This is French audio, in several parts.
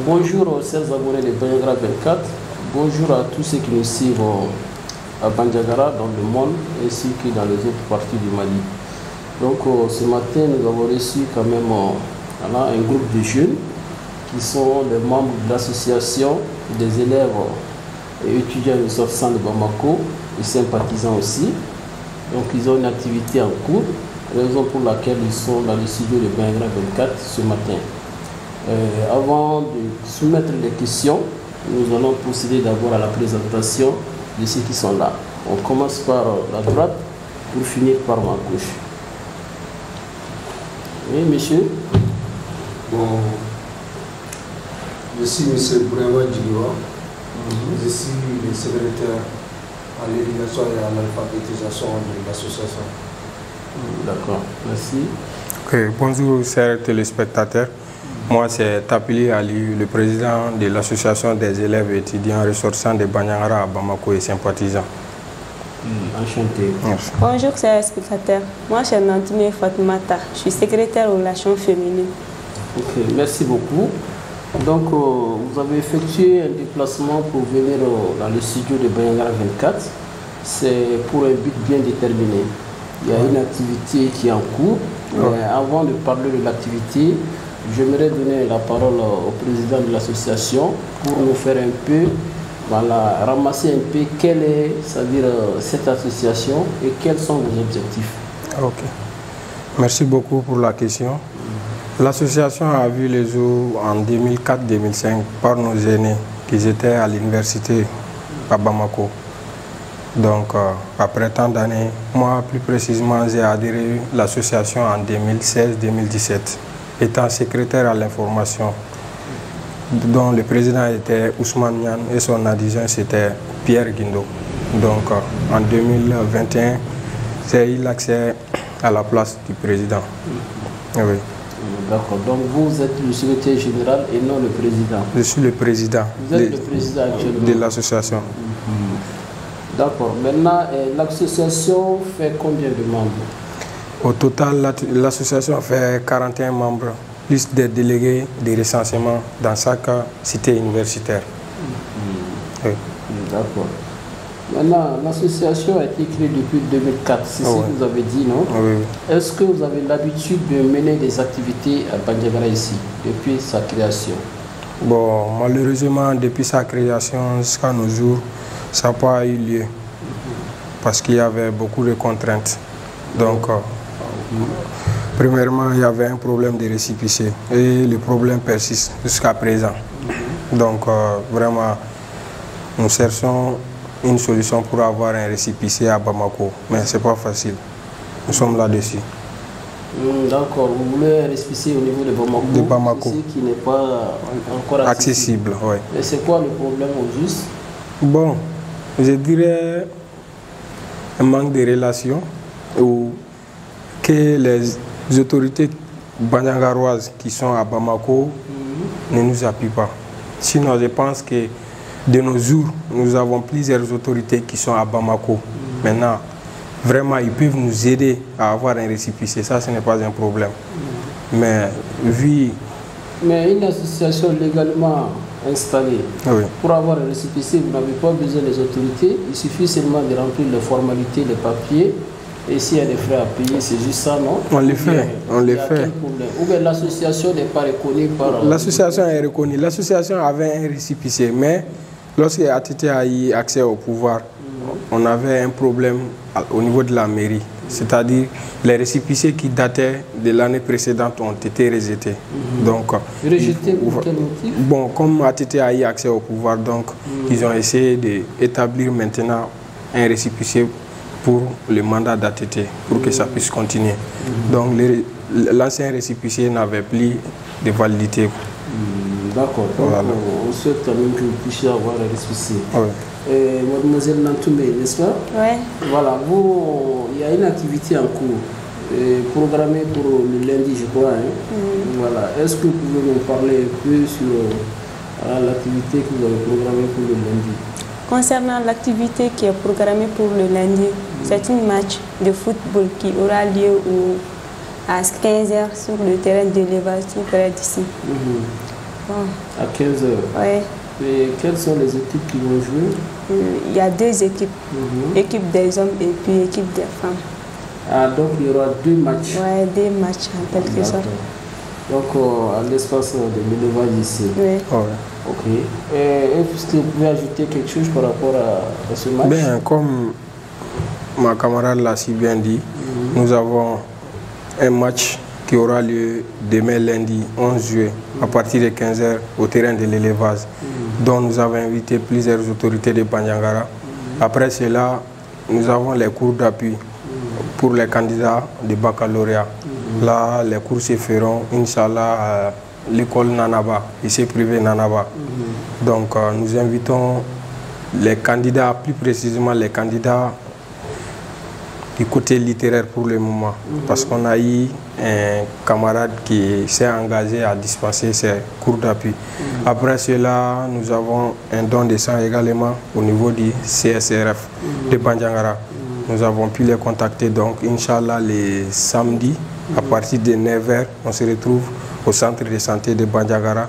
Bonjour chers abonnés de Bandiagara 24, bonjour à tous ceux qui nous suivent à Bandiagara dans le monde ainsi que dans les autres parties du Mali. Donc ce matin nous avons reçu quand même un groupe de jeunes qui sont les membres de l'association des élèves et étudiants ressortissants de Bamako et sympathisants aussi. Donc ils ont une activité en cours, raison pour laquelle ils sont dans le studio de Bandiagara 24 ce matin. Avant de soumettre les questions, nous allons procéder d'abord à la présentation de ceux qui sont là. On commence par la droite pour finir par ma gauche. Oui, monsieur. Bon, je suis M. Bourema Djiliwa. Je suis le secrétaire à l'éducation et à l'alphabétisation de l'association. D'accord, merci. Okay, bonjour chers téléspectateurs. Moi c'est Tapili Ali, le président de l'association des élèves et étudiants ressortissants de Bandiagara à Bamako et sympathisants. Enchanté. Merci. Bonjour chers spectateurs. Moi c'est Nantoumé Fatoumata. Je suis secrétaire aux relations féminines. Ok, merci beaucoup. Donc vous avez effectué un déplacement pour venir dans le studio de Bandiagara 24. C'est pour un but bien déterminé. Il y a une activité qui est en cours. Mais avant de parler de l'activité, j'aimerais donner la parole au président de l'association pour nous faire un peu, voilà, ramasser un peu quelle est, c'est-à-dire cette association et quels sont vos objectifs. Ok. Merci beaucoup pour la question. L'association a vu les jours en 2004-2005 par nos aînés qui étaient à l'université à Bamako. Donc, après tant d'années, moi plus précisément, j'ai adhéré à l'association en 2016-2017, étant secrétaire à l'information, dont le président était Ousmane Niane et son adjoint c'était Pierre Guindo. Donc, en 2021, j'ai eu l'accès à la place du président. Oui. D'accord, donc vous êtes le secrétaire général et non le président. Je suis le président, vous êtes le président actuellement de l'association. D'accord. Maintenant, l'association fait combien de membres? Au total, l'association fait 41 membres, plus des délégués des recensements dans chaque cité universitaire. Oui. D'accord. Maintenant, l'association a été créée depuis 2004, c'est ce que vous avez dit, non? Oui. Est-ce que vous avez l'habitude de mener des activités à Bandiagara ici, depuis sa création? Bon, malheureusement, depuis sa création jusqu'à nos jours, ça n'a pas eu lieu parce qu'il y avait beaucoup de contraintes. Donc, premièrement, il y avait un problème de récépissé et le problème persiste jusqu'à présent. Donc, vraiment, nous cherchons une solution pour avoir un récépissé à Bamako, mais ce n'est pas facile. Nous sommes là-dessus. D'accord, vous voulez un récépissé au niveau de Bamako, qui n'est pas encore accessible. Oui. Et c'est quoi le problème au juste? Bon, je dirais un manque de relations ou que les autorités bandiagaroises qui sont à Bamako ne nous appuient pas. Sinon, je pense que de nos jours, nous avons plusieurs autorités qui sont à Bamako. Maintenant, vraiment, ils peuvent nous aider à avoir un récépissé. Ça, ce n'est pas un problème. Mais vu... Mais une association légalement installée, pour avoir un récépissé, vous n'avez pas besoin des autorités. Il suffit seulement de remplir les formalités, les papiers. Et s'il y a des frais à payer, c'est juste ça, non? On les fait, on les fait. Ou bien l'association n'est pas reconnue par... L'association est reconnue. L'association avait un récépissé, mais lorsque ATT a eu accès au pouvoir, on avait un problème au niveau de la mairie. C'est-à-dire les récépissés qui dataient de l'année précédente ont été rejetés. Donc, rejetés pour quel motif? Bon, comme ATT a eu accès au pouvoir, donc ils ont essayé d'établir maintenant un récépissé pour le mandat d'ATT, pour que ça puisse continuer. Donc l'ancien récépissé n'avait plus de validité. D'accord. Voilà. On souhaite quand même que vous puissiez avoir un récépissé. Oui. Mademoiselle Nantoumé, n'est-ce pas? Oui. Voilà, il y a une activité en cours, programmée pour le lundi, je crois. Voilà. Est-ce que vous pouvez nous parler un peu sur l'activité que vous avez programmée pour le lundi? Concernant l'activité qui est programmée pour le lundi, c'est un match de football qui aura lieu à 15 h sur le terrain d'élevage tout près d'ici. Bon. À 15h. Ouais. Et quelles sont les équipes qui vont jouer? Il y a 2 équipes. Équipe des hommes et puis équipe des femmes. Ah, donc il y aura 2 matchs. Ouais, 2 matchs en quelque sorte. Donc à l'espace de l'élevage ici. Oui. Ouais. Ok. Est-ce que vous pouvez ajouter quelque chose par rapport à ce match? Bien, comme ma camarade l'a si bien dit, nous avons un match qui aura lieu demain lundi 11 juillet à partir de 15h au terrain de l'élevage, dont nous avons invité plusieurs autorités de Bandiagara. Après cela, nous avons les cours d'appui pour les candidats de baccalauréat. Là, les cours se feront, Inch'Allah, à l'école Nanaba, lycée privé Nanaba. Donc, nous invitons les candidats, plus précisément les candidats du côté littéraire pour le moment. Parce qu'on a eu un camarade qui s'est engagé à dispenser ses cours d'appui. Après cela, nous avons un don de sang également au niveau du CSRF de Bandiagara. Nous avons pu les contacter, donc Inch'Allah, les samedis, à partir de 9h, on se retrouve au centre de santé de Bandiagara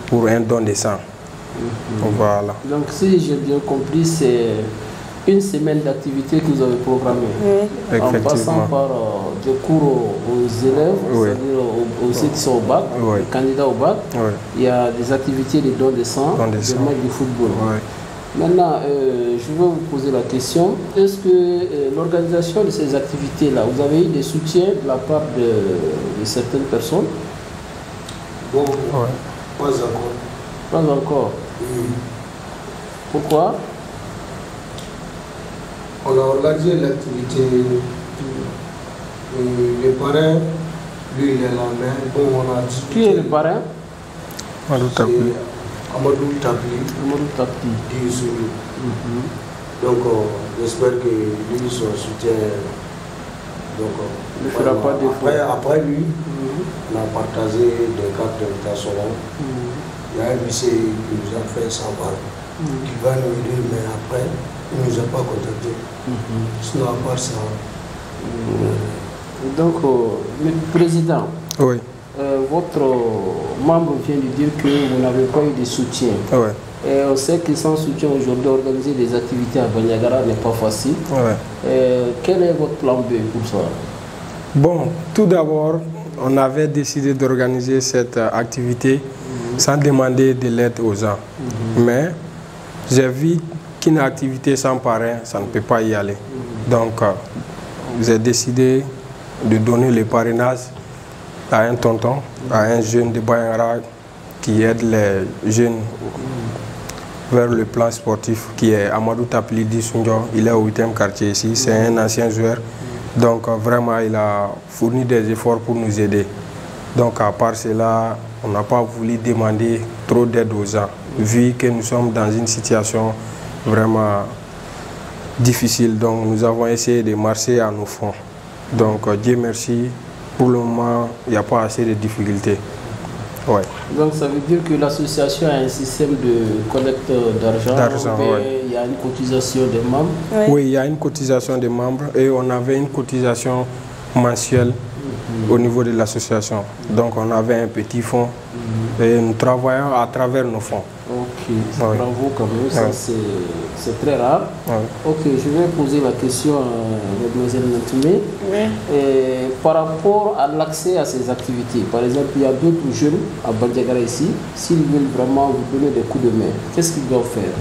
pour un don de sang. Voilà. Donc si j'ai bien compris, c'est une semaine d'activité que vous avez programmée. Oui. En passant par des cours aux élèves, c'est-à-dire aux ceux qui sont au bac, les candidats au bac. Il y a des activités de don de sang, des matchs de football. Maintenant, je vais vous poser la question, est-ce que l'organisation de ces activités-là, vous avez eu des soutiens de la part de certaines personnes? Bon, pas encore. Pas encore. Pourquoi? On a organisé l'activité. Le parrain, lui, il est là, mais bon, on a discuté. Qui est le parrain? Amadou Tapli. Amadou Tapli. Donc, j'espère que lui, son soutien. Donc, ne fera pas défaut. Après lui, on a partagé des cartes d'invitation. Il y a un lycée qui nous a fait savoir, qui va nous aider, mais après, il ne nous a pas contacté. Sinon, à part ça. Donc, le président, votre membre vient de dire que vous n'avez pas eu de soutien. Et on sait que sans soutien aujourd'hui, organiser des activités à Bandiagara n'est pas facile. Quel est votre plan B pour ça? Bon, tout d'abord, on avait décidé d'organiser cette activité sans demander de l'aide aux gens. Mais j'ai vu qu'une activité sans parrain, ça ne peut pas y aller. Donc, j'ai décidé de donner le parrainage à un tonton, à un jeune de Bandiagara qui aide les jeunes vers le plan sportif, qui est Amadou Tapli Sunjo. Il est au 8e quartier ici, c'est un ancien joueur. Donc vraiment, il a fourni des efforts pour nous aider. Donc à part cela, on n'a pas voulu demander trop d'aide aux gens, vu que nous sommes dans une situation vraiment difficile. Donc nous avons essayé de marcher à nos fonds. Donc Dieu merci, pour le moment, il n'y a pas assez de difficultés. Donc ça veut dire que l'association a un système de collecte d'argent, il y a une cotisation des membres? Oui, il y a une cotisation des membres et on avait une cotisation mensuelle au niveau de l'association. Donc on avait un petit fonds et nous travaillons à travers nos fonds. Ok, bravo quand même, ça c'est très rare. Ok, je vais poser la question à Mlle Nantoumé. Par rapport à l'accès à ces activités, par exemple, il y a d'autres jeunes à Bandiagara ici, s'ils veulent vraiment vous donner des coups de main, qu'est-ce qu'ils doivent faire?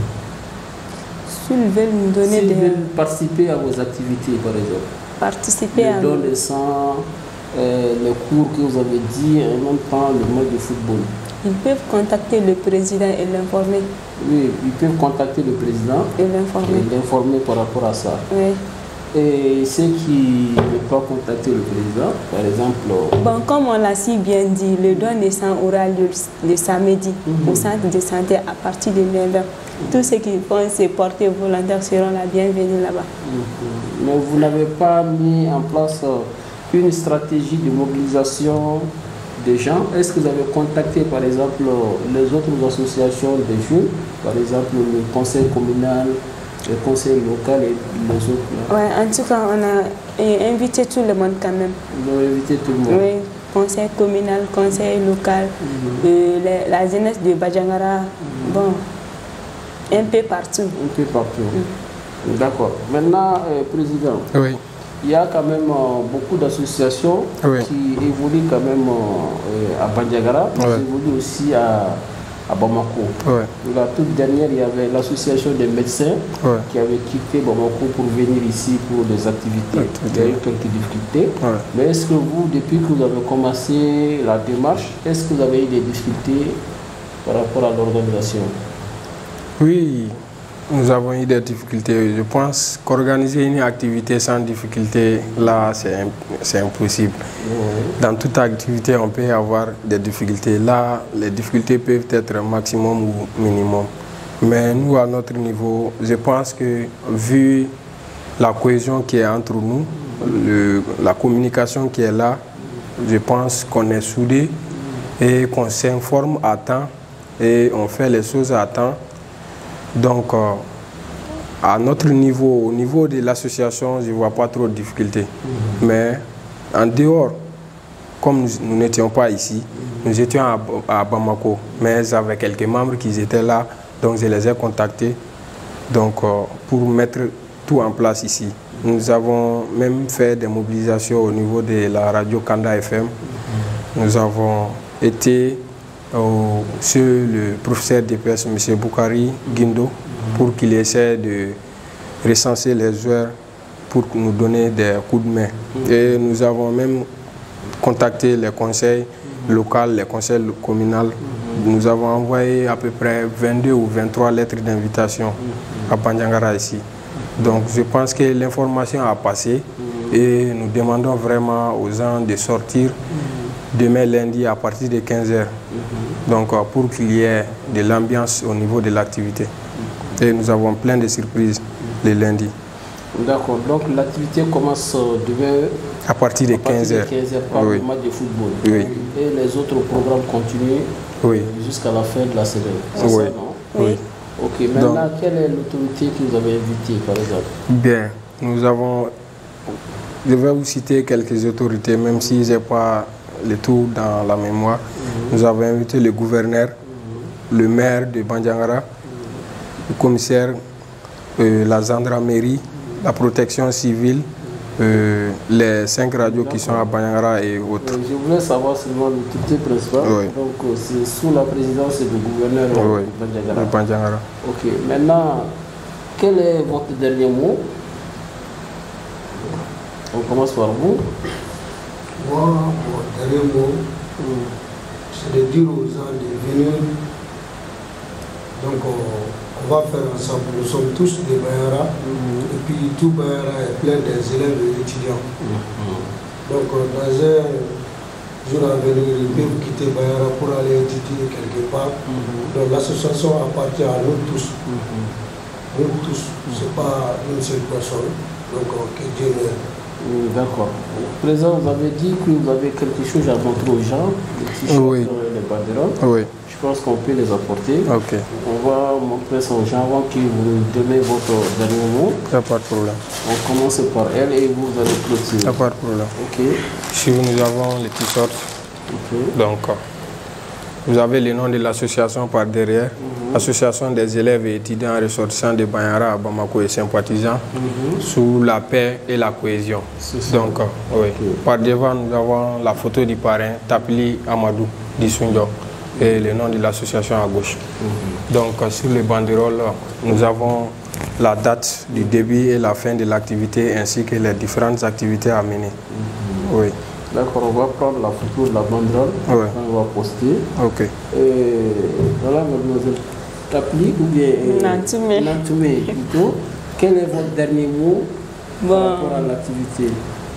S'ils veulent nous donner veulent participer à vos activités, par exemple. Participer à... Le don de sang, les cours que vous avez dit, et en même temps le match de football. Ils peuvent contacter le président et l'informer. Oui, ils peuvent contacter le président et l'informer par rapport à ça. Oui. Et ceux qui ne peuvent pas contacter le président, par exemple... Bon, comme on l'a si bien dit, le don de sang aura lieu le samedi au centre de santé à partir de 9h. Tous ceux qui vont se porter volontaires seront la bienvenue là-bas. Mais vous n'avez pas mis en place une stratégie de mobilisation des gens? Est-ce que vous avez contacté par exemple les autres associations des jeunes, par exemple le conseil communal, le conseil local et les autres? Oui, en tout cas, on a invité tout le monde quand même. Vous avez invité tout le monde? Oui, conseil communal, conseil local, la jeunesse de Bandiagara, bon, un peu partout. Un peu partout. D'accord. Maintenant, Président, Oui. il y a quand même beaucoup d'associations qui évoluent quand même à Bandiagara, qui évoluent aussi à Bamako. La toute dernière, il y avait l'association des médecins qui avait quitté Bamako pour venir ici pour des activités. Il y a eu quelques difficultés. Mais est-ce que vous, depuis que vous avez commencé la démarche, est-ce que vous avez eu des difficultés par rapport à l'organisation? Oui, nous avons eu des difficultés. Je pense qu'organiser une activité sans difficulté, là, c'est impossible. Dans toute activité, on peut avoir des difficultés. Là, les difficultés peuvent être maximum ou minimum. Mais nous, à notre niveau, je pense que vu la cohésion qui est entre nous, la communication qui est là, je pense qu'on est soudés et qu'on s'informe à temps et on fait les choses à temps. Donc, à notre niveau, au niveau de l'association, je ne vois pas trop de difficultés. Mais en dehors, comme nous n'étions pas ici, nous étions à Bamako, mais j'avais quelques membres qui étaient là, donc je les ai contactés donc, pour mettre tout en place ici. Nous avons même fait des mobilisations au niveau de la radio Kanda FM. Nous avons été sur le professeur DPS, M. Boukari Guindo, pour qu'il essaie de recenser les joueurs pour nous donner des coups de main. Et nous avons même contacté les conseils locaux, les conseils communaux. Nous avons envoyé à peu près 22 ou 23 lettres d'invitation à Bandiagara ici. Donc je pense que l'information a passé et nous demandons vraiment aux gens de sortir demain lundi à partir de 15h. Donc pour qu'il y ait de l'ambiance au niveau de l'activité. Et nous avons plein de surprises le lundi. D'accord, donc l'activité commence demain à partir de 15h. Par le match de football. Et les autres programmes continuent jusqu'à la fin de la semaine. C'est ça, non? Oui. Ok, maintenant, donc, quelle est l'autorité que vous avez invitée, par exemple? Bien, nous avons... Je vais vous citer quelques autorités, même si je n'ai pas le tout dans la mémoire. Nous avons invité le gouverneur, le maire de Bandiagara, le commissaire, la gendarmerie, la protection civile, les 5 radios qui sont à Bandiagara et autres. Je voulais savoir seulement l'autorité principale. Donc c'est sous la présidence du gouverneur de Bandiagara. Ok, maintenant, quel est votre dernier mot? On commence par vous. Moi, mon dernier mot, c'est de dire aux gens de venir. Donc on va faire ensemble. Nous sommes tous des Bandiagara. Et puis tout Bandiagara est plein des élèves et étudiants. Donc dans un jour à venir, ils peuvent quitter Bandiagara pour aller étudier quelque part. Donc l'association appartient à nous tous. Nous tous, ce n'est pas une seule personne. Donc que Dieu l'aide. D'accord. Président, vous avez dit que vous avez quelque chose à montrer aux gens, les t-shirts, les banderoles. Je pense qu'on peut les apporter. On va montrer ça aux gens avant que vous donnez votre dernier mot. Il n'y a pas de problème. On commence par elle et vous allez clôturer. Il n'y a pas de problème. Ici, nous avons les t-shirts. Donc, vous avez le nom de l'association par derrière. Association des élèves et étudiants ressortissants de Bandiagara à Bamako et sympathisants sous la paix et la cohésion. Donc, par devant, nous avons la photo du parrain, Tapili Amadou Dissundjo, et le nom de l'association à gauche. Donc, sur les banderoles, nous avons la date du début et la fin de l'activité ainsi que les différentes activités à mener. D'accord, on va prendre la photo de la banderole, on va poster. Et voilà, mademoiselle Tapili ou bien Nantoumé plutôt. Quel est votre dernier mot par rapport à l'activité?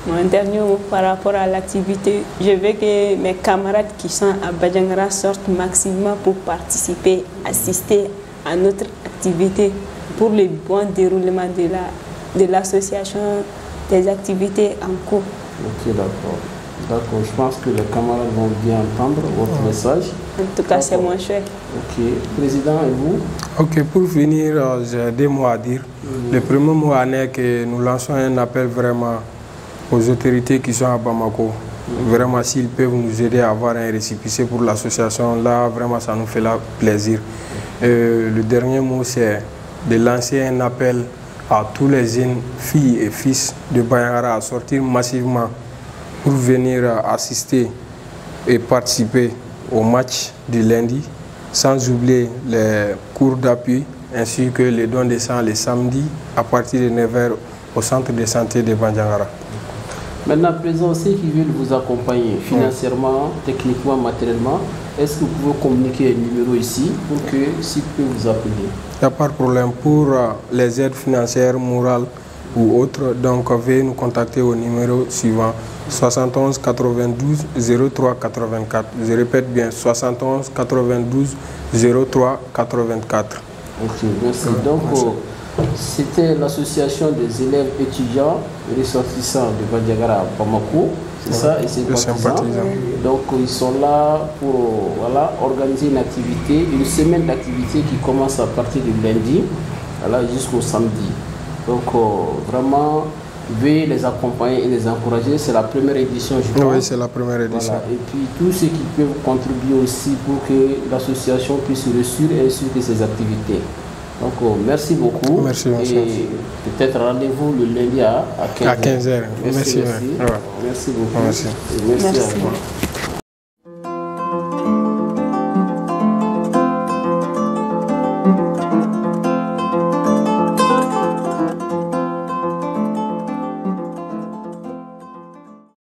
Mon dernier mot par rapport à l'activité, je veux que mes camarades qui sont à Bandiagara sortent maximum pour participer, assister à notre activité pour le bon déroulement de l'association des activités en cours. Ok, d'accord. D'accord, je pense que les camarades vont bien entendre votre message. En tout cas, c'est mon choix. Ok, Président, et vous? Ok, pour finir, j'ai 2 mots à dire. Le premier mot est que nous lançons un appel vraiment aux autorités qui sont à Bamako Vraiment, s'ils peuvent nous aider à avoir un récépissé pour l'association, là, vraiment, ça nous fait plaisir. Le dernier mot, c'est de lancer un appel à tous les jeunes filles et fils de Bandiagara à sortir massivement pour venir assister et participer au match du lundi, sans oublier les cours d'appui ainsi que les dons de sang les samedis à partir de 9h au centre de santé de Bandiagara. Maintenant, présent, ceux qui veulent vous accompagner financièrement, techniquement, matériellement, est-ce que vous pouvez communiquer un numéro ici pour que s'ils peuvent vous appeler? Il n'y a pas de problème. Pour les aides financières, morales ou autres, donc veuillez nous contacter au numéro suivant 71 92 03 84. Je répète bien, 71 92 03 84. Ok, merci. Donc, c'était l'association des élèves étudiants ressortissants de Bandiagara à Bamako, c'est ça, et c'est sympathisants. Donc, ils sont là pour organiser une activité, une semaine d'activité qui commence à partir du lundi jusqu'au samedi. Donc, vraiment, veuillez les accompagner et les encourager. C'est la première édition, je pense. Oui, c'est la première édition. Voilà. Et puis, tous ceux qui peuvent contribuer aussi pour que l'association puisse réussir et suivre ses activités. Donc, merci beaucoup. Merci, merci. Et peut-être rendez-vous le lundi à 15h. À 15h. Merci, merci. merci. Ouais. Merci beaucoup. Merci. Et merci. À vous.